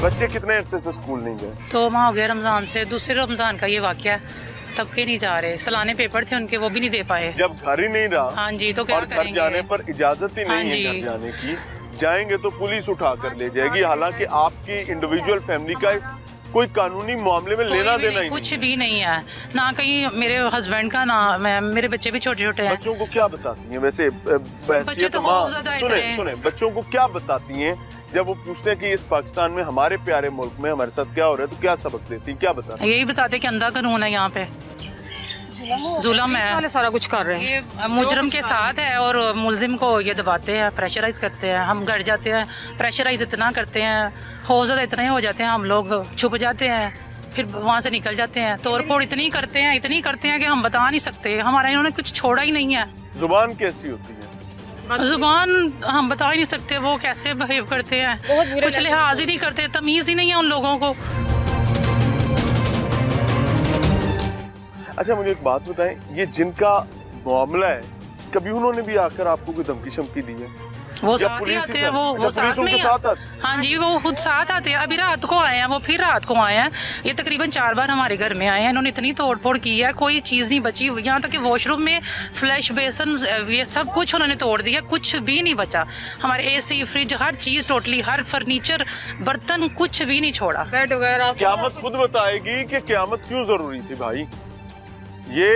बच्चे कितने अरसे से स्कूल नहीं गए? 2 माह हो गए रमजान से, दूसरे रमजान का ये वाकया है, तब के नहीं जा रहे। सालाने पेपर थे उनके, वो भी नहीं दे पाए। जब घर ही नहीं रहा, हाँ जी, तो क्या और घर करेंगे? जाने पर इजाजत ही नहीं है घर जाने की, जाएंगे तो पुलिस उठा कर ले जाएगी। हालांकि आपकी इंडिविजुअल फैमिली का कोई कानूनी मामले में लेना देना ही कुछ भी नहीं है, ना कहीं मेरे हस्बैंड का, ना मेरे बच्चे भी छोटे छोटे हैं। बच्चों को क्या बताती हैं वैसे? बच्चे तो बहुत ज्यादा सुने, बच्चों को क्या बताती हैं जब वो पूछते हैं कि इस पाकिस्तान में, हमारे प्यारे मुल्क में हमारे साथ क्या हो रहा है, तो क्या सबक देती, क्या बताती? यही बताते कि अंधा कानून है, यहाँ पे जुल्म है, सारा कुछ कर रहे हैं। ये मुजरम के साथ है और मुलजिम को ये दबाते हैं, प्रेशराइज करते हैं। हम घर जाते हैं, प्रेशराइज इतना करते हैं, हो ज्यादा इतना ही हो जाते हैं, हम लोग छुप जाते हैं, फिर वहाँ से निकल जाते हैं। तोड़ फोड़ इतनी करते हैं कि हम बता नहीं सकते, हमारा इन्होंने कुछ छोड़ा ही नहीं है। जुबान कैसी होती है? जुबान हम बता ही नहीं सकते, वो कैसे बिहेव करते हैं, कुछ लिहाज ही नहीं करते, तमीज ही नहीं है उन लोगों को। अच्छा मुझे एक बात बताएं, ये जिनका मामला है, कभी उन्होंने भी आकर आपको कोई धमकी शमकी दी है? वो साथ ही आते हैं, वो साथ में साथ आते? हाँ जी, वो खुद साथ आते हैं। अभी रात को आए हैं, वो फिर रात को आए हैं। ये तकरीबन 4 बार हमारे घर में आए हैं। इन्होंने इतनी तोड़फोड़ की है, कोई चीज नहीं बची, यहाँ तक कि वॉशरूम में फ्लैश बेसन, ये सब कुछ उन्होंने तोड़ दिया, कुछ भी नहीं बचा। हमारे AC, फ्रिज, हर चीज टोटली, हर फर्नीचर, बर्तन, कुछ भी नहीं छोड़ा। बेड वगैरह क़यामत खुद बताएगी कि क़यामत क्यों जरूरी थी भाई। ये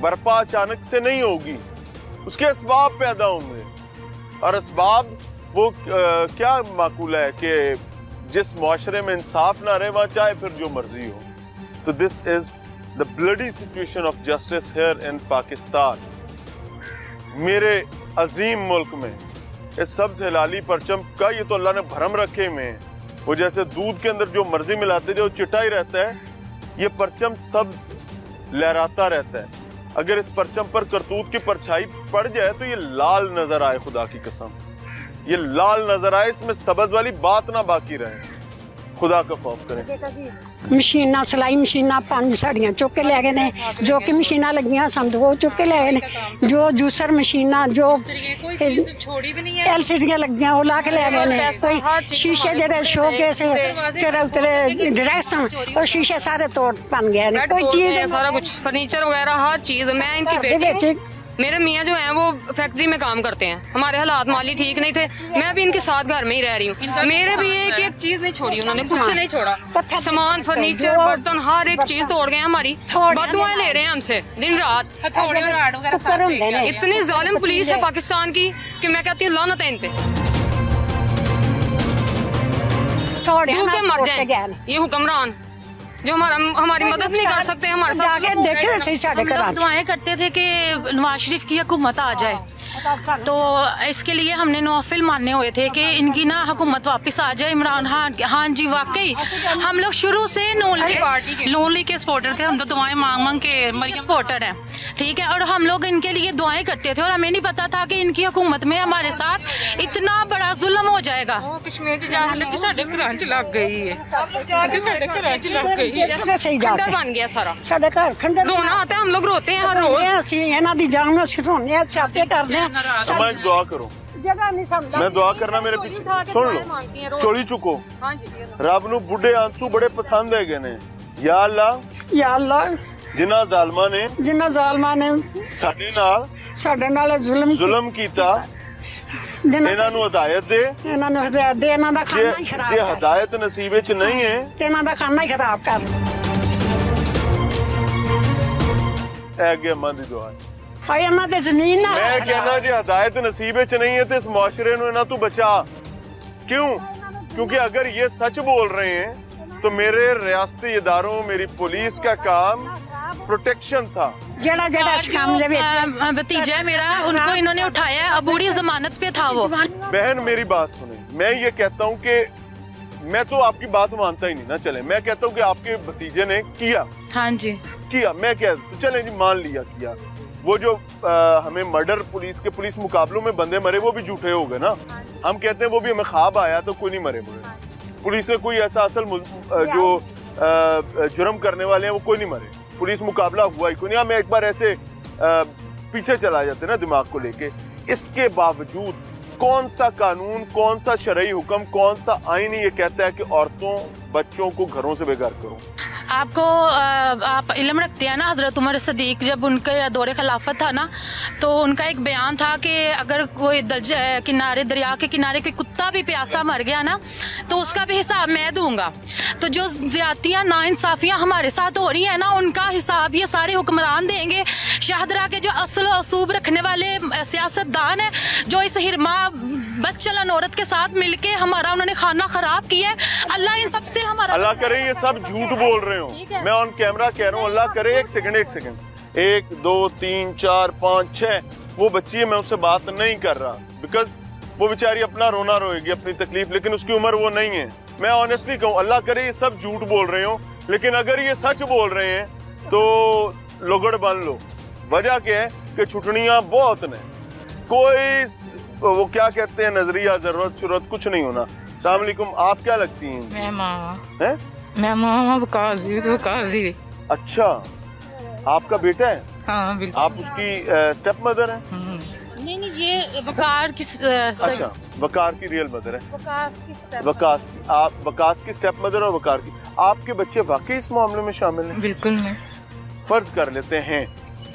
बर्पा अचानक से नहीं होगी, उसके असबाब पैदा होंगे, और असबाब वो क्या माकूल है कि जिस मुआशरे में इंसाफ ना रहे वहां चाहे फिर जो मर्जी हो। तो this is the bloody situation of justice here in Pakistan. मेरे अजीम मुल्क में इस सब्ज हिलाली परचम का ये तो अल्लाह ने भरम रखे में, वो जैसे दूध के अंदर जो मर्जी मिलाते जो चिट्टा ही रहता है, ये परचम सब्ज लहराता रहता है। अगर इस परचम पर करतूत की परछाई पड़ जाए तो ये लाल नजर आए, खुदा की कसम ये लाल नजर आए, इसमें सबज वाली बात ना बाकी रहे। खुदा का खौफ करें। मशीना सिलाई मशीना 5 साड़ियां चुक के ले गए ने, जो कि मशीना लगियां सन वो चुक के ले गए ने, जो जूसर मशीना, जो छोड़ी भी नहीं है, LCD लगियां वो ला के ले गए ने। कोई शीशे जेडे शोकेस तेरे उतरे डायरेक्शन और शीशे सारे तोड़ बन गए ने। कोई चीज सारा कुछ फर्नीचर वगैरह हर चीज। मैं इनकी बेटी, मेरे मियाँ जो हैं वो फैक्ट्री में काम करते हैं, हमारे हालात माली ठीक नहीं थे, मैं भी इनके साथ घर में ही रह रही हूँ। मेरे भी एक चीज नहीं छोड़ी उन्होंने, कुछ नहीं छोड़ा, सामान, फर्नीचर, बर्तन, हर एक चीज तोड़ गए। हमारी बदुआएं ले रहे हैं हमसे दिन रात। इतनी जालिम पुलिस है पाकिस्तान की कि मैं कहती हूँ लानत है इन पे, मर जाए ये हुक्मरान जो हमारी मदद नहीं कर सकते। हमारे साथ दुआएं करते थे कि नवाज शरीफ की हुकूमत आ जाए, तो इसके लिए हमने नौफिल मानने हुए थे कि इनकी ना हुकूमत वापस आ जाए। इमरान हाँ जी, वाकई हम लोग शुरू से नून लीग के सपोर्टर थे। हम तो दुआएं मांग मांग के मरियम सपोर्टर हैं, ठीक है, और हम लोग इनके लिए दुआएं करते थे, और हमें नहीं पता था कि इनकी हुकूमत में हमारे साथ इतना बड़ा जुल्म हो जाएगा। खंडर बन गया सारा, रोना आता है, हम लोग रोते हैं हर रोज। मैं दुआ करूं, मैं दुआ करना मेरे पीछे सुन लो, चोली चुको रब नू बुढ़े आंसू बड़े पसंद है गए ने। या अल्लाह जिन्ना जालमा ने साडे नाल जुल्म कीता, इन्हां नू हिदायत दे, इन्हां दा खाना ही खराब जे हिदायत नसीबे च नहीं है ते इन्हां दा खाना ही खराब कर। ऐ अम्मा दी दुआ है। जमीन मैं कहना जी हिदायत नसीबे च नहीं है तो इस मुआशरे नू इन्हां तू बचा। क्यों? क्योंकि अगर ये सच बोल रहे हैं तो मेरे रियासती इदारों, मेरी पुलिस का काम प्रोटेक्शन था। भतीजा मेरा, उनको इन्होंने उठाया, अबूरी जमानत पे था वो। बहन मेरी बात सुने, मैं ये कहता हूँ कि मैं तो आपकी बात मानता ही नहीं ना, चले मैं कहता हूँ कि आपके भतीजे ने किया। हाँ जी किया, मैं क्या तो चले जी मान लिया किया। वो जो हमें मर्डर पुलिस मुकाबलों में बंदे मरे वो भी झूठे हो गए ना। हम कहते हैं वो भी हमें ख्वाब आया तो कोई नहीं मरे मुरे। पुलिस ने कोई ऐसा असल जो जुर्म करने वाले हैं वो कोई नहीं मरे, पुलिस मुकाबला हुआ ही कोई नहीं। हम एक बार ऐसे पीछे चला जाते ना दिमाग को लेके। इसके बावजूद कौन सा कानून, कौन सा शरई हुक्म, कौन सा आईन ये कहता है कि औरतों बच्चों को घरों से बेघर करो? आपको आप इल्म रखते हैं ना, हजरत उमर सदीक जब उनके दौरे खिलाफत था ना, तो उनका एक बयान था कि अगर कोई किनारे दरिया के किनारे कोई कुत्ता भी प्यासा मर गया ना, तो उसका भी हिसाब मैं दूंगा। तो जो ज्यादतियां नाइंसाफियां हमारे साथ हो रही है ना, उनका हिसाब ये सारे हुक्मरान देंगे। शाहदरा के जो असल असूब रखने वाले सियासतदान है, जो इस हिरमा बदचलन औरत के साथ मिलके हमारा उन्होंने खाना खराब किया है, अल्लाह इन सबसे हमारा, अल्लाह करे ये सब झूठ बोल रहे हो। मैं ऑन कैमरा कह रहा हूँ, अल्लाह करे। एक सेकंड 1 2 3 4 5 6 वो बच्ची है, मैं उससे बात नहीं कर रहा, बिकॉज वो बेचारी अपना रोना रोएगी, अपनी तकलीफ, लेकिन उसकी उम्र वो नहीं है। मैं ऑनेस्टली कहूँ, अल्लाह करे ये सब झूठ बोल रहे हो, लेकिन अगर ये सच बोल रहे हैं तो लोगड़ बन लो। वजह क्या है कि छुटनियां बहुत ने, कोई वो क्या कहते हैं नजरिया, जरूरत कुछ नहीं होना। अस्सलाम वालेकुम, आप क्या लगती हैं? मैं मामा हैं? मैं मामा वकाजी। अच्छा, आपका बेटा है? हाँ बिल्कुल। आप उसकी स्टेप मदर है? नहीं ये वकार की अच्छा, वकार की रियल मदर है। वकास की, आप वकास की स्टेप मदर और वकार की। आपके बच्चे वाकई इस मामले में शामिल हैं? बिल्कुल नहीं। फर्ज कर लेते हैं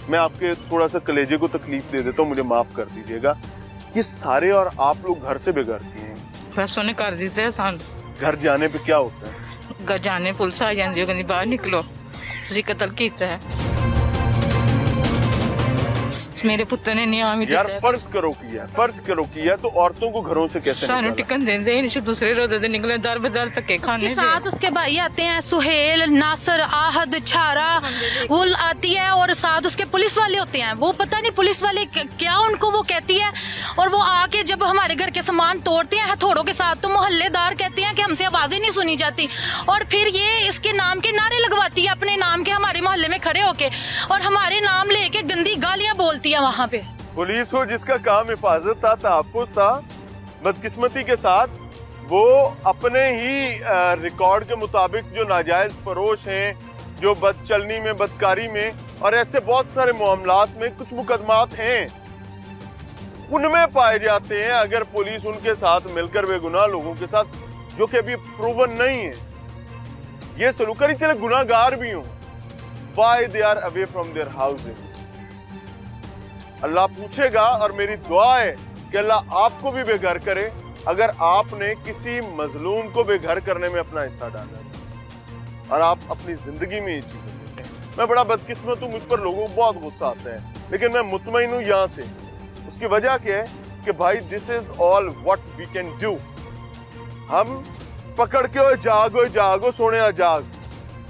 मैं आपके थोड़ा सा कलेजे को तकलीफ दे देता हूँ, मुझे माफ कर दीजिएगा। ये सारे और आप लोग घर से बिगड़ती हैं, बस उन्हें कर देते हैं सान। घर जाने पे क्या होता है? घर जाने पुलिस आ जाती है, कहती बाहर निकलो, तुसी कतल कीता है। मेरे पुत्र ने नहीं आमी यार फर्ज करो किया तो औरतों को घरों से कैसे सानू निकाला? टिकन देंदे इनसे दूसरे रोदे दे निकले, दर बदर तके खाने उसके साथ उसके भाई आते हैं, सुहेल, नासर, आहद, छारा, वो आती है, और साथ उसके पुलिस वाले होते हैं। वो पता नहीं पुलिस वाले क्या उनको वो कहती है, और वो आके जब हमारे घर के सामान तोड़ते हैं हथौड़ों के साथ, तो मोहल्लेदार कहते हैं कि हमसे आवाजें नहीं सुनी जाती, और फिर ये इसके नाम के नारे लगवाती है, अपने नाम के, हमारे मोहल्ले में खड़े होके, और हमारे नाम लेके गंदी गालियां बोलती है वहाँ पे। पुलिस हो जिसका काम हिफाजत था, तहफ्फुज था, बदकिस्मती के साथ वो अपने ही रिकॉर्ड के मुताबिक जो नाजायज फरोश हैं, जो बदचलनी में, बदकारी में और ऐसे बहुत सारे मामलात में कुछ मुकदमात हैं, उनमें पाए जाते हैं। अगर पुलिस उनके साथ मिलकर बेगुनाह लोगों के साथ, जो कि अभी प्रूवन नहीं है, ये सलूक करी, चले गुनाहगार भी हों, why they are away from their houses. अल्लाह पूछेगा, और मेरी दुआ है कि अल्लाह आपको भी बेघर करे अगर आपने किसी मजलूम को बेघर करने में अपना हिस्सा डाला और आप अपनी जिंदगी में ये चीजें देखें। मैं बड़ा बदकिस्मत हूँ, मुझ पर लोगों को बहुत गुस्सा आता है, लेकिन मैं मुतमईन हूँ यहाँ से। उसकी वजह क्या है कि भाई this is all what we can do. हम पकड़ के जागो सोने जाग,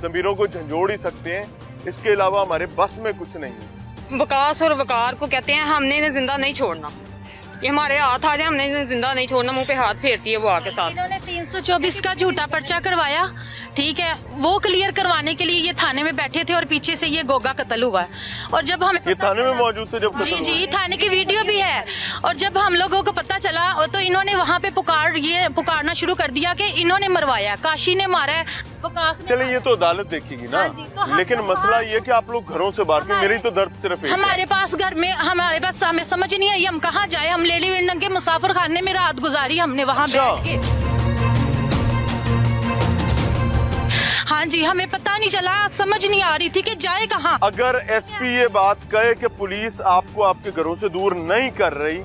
जमीरों को झंझोड़ ही सकते हैं, इसके अलावा हमारे बस में कुछ नहीं है। वकास और वकार को कहते हैं हमने इन्हें जिंदा नहीं छोड़ना, ये हमारे हाथ आ जाए हमने इन्हें जिंदा नहीं छोड़ना। मुंह पे हाथ फेरती है वो आके साथ। इन्होंने 324 का झूठा पर्चा करवाया, ठीक है, वो क्लियर करवाने के लिए ये थाने में बैठे थे, और पीछे से ये गोगा कत्ल हुआ है। और जब हम ये थाने में मौजूद थे जब कत्ल हुआ? जी थाने की वीडियो भी है। और जब हम लोगों को पता चला तो इन्होंने वहाँ पे पुकारना शुरू कर दिया कि इन्होंने मरवाया, काशी ने मारा है, वकास ने। चले ये तो अदालत देखेगी ना, तो लेकिन मसला ये कि आप लोग घरों से बाहर, मेरी तो दर्द सिर्फ एक है। हमारे पास घर में, हमारे पास हमें समझ नहीं आई हम कहाँ जाए। हम लेली विंडन के मुसाफिर खाने में रात गुजारी हमने वहाँ बैठ के। हाँ जी, हमें पता नहीं चला, समझ नहीं आ रही थी कि जाए कहाँ। अगर एसपी ये बात कहे कि पुलिस आपको आपके घरों से दूर नहीं कर रही,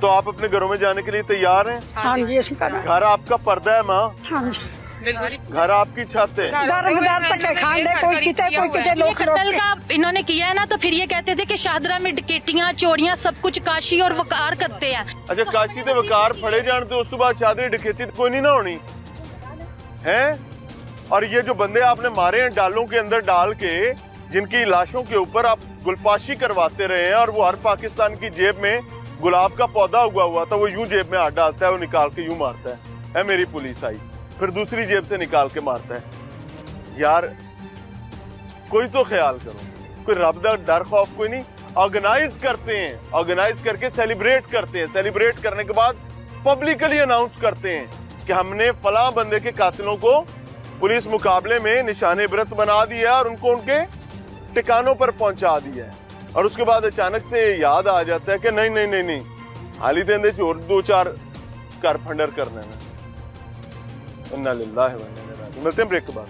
तो आप अपने घरों में जाने के लिए तैयार हैं? हाँ जी, घर आपका पर्दा है माँ, हाँ जी, घर आपकी छत है। दर तक खाने कोई किते लोग कत्ल का इन्होंने किया है ना, तो फिर ये कहते थे कि शाहदरा में डकैतियां, चोरियां सब कुछ काशी और वकार करते हैं। अच्छा, काशी ते वकार फड़े जान तो उस तो बाद शादी डकैती कोई नहीं ना होनी है। और ये जो बंदे आपने मारे हैं डालों के अंदर डाल के, जिनकी लाशों के ऊपर आप गुलपाशी करवाते रहे हैं, और वो हर पाकिस्तान की जेब में गुलाब का पौधा उगा हुआ था, वो यूं जेब में हाथ डालता है, वो निकाल के यूं मारता है मेरी पुलिस आई, फिर दूसरी जेब से निकाल के मारता है। यार कोई तो ख्याल करो, कोई रब दा डर खौफ कोई नहीं। ऑर्गेनाइज करते हैं, ऑर्गेनाइज करके सेलिब्रेट करते हैं, सेलिब्रेट करने के बाद पब्लिकली अनाउंस करते हैं कि हमने फलां बंदे के कातिलों को पुलिस मुकाबले में निशाने इबरत बना दिया और उनको उनके ठिकानों पर पहुंचा दिया है। और उसके बाद अचानक से याद आ जाता है कि नहीं, हाली तो इहदे च होर 2-4 घर फंडर करने ने। इन्ना लिल्लाह है, मिलते हैं ब्रेक के बाद।